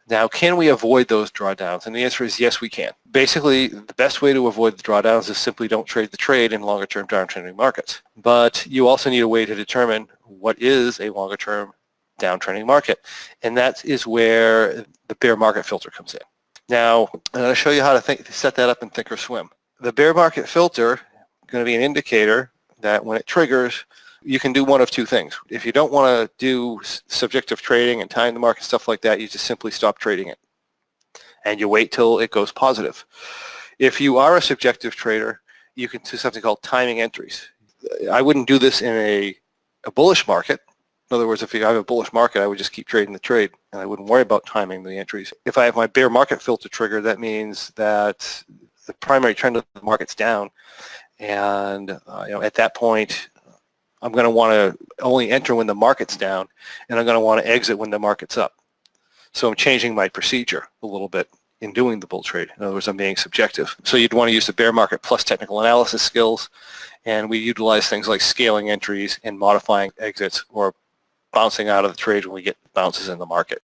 Now, can we avoid those drawdowns? And the answer is yes, we can. Basically, the best way to avoid the drawdowns is simply don't trade the trade in longer-term downtrending markets. But you also need a way to determine what is a longer-term downtrending market, and that is where the bear market filter comes in. Now, I'm going to show you how to set that up in Thinkorswim. The bear market filter is going to be an indicator that when it triggers, you can do one of two things. If you don't want to do subjective trading and time the market, stuff like that, you just simply stop trading it and you wait till it goes positive. If you are a subjective trader, you can do something called timing entries. I wouldn't do this in a bullish market. In other words, if you have a bullish market, I would just keep trading the trade and I wouldn't worry about timing the entries. If I have my bear market filter trigger, that means that the primary trend of the market's down, and at that point, I'm going to want to only enter when the market's down, and I'm going to want to exit when the market's up. So I'm changing my procedure a little bit in doing the bull trade. In other words, I'm being subjective. So you'd want to use the bear market plus technical analysis skills, and we utilize things like scaling entries and modifying exits or bouncing out of the trade when we get bounces in the market.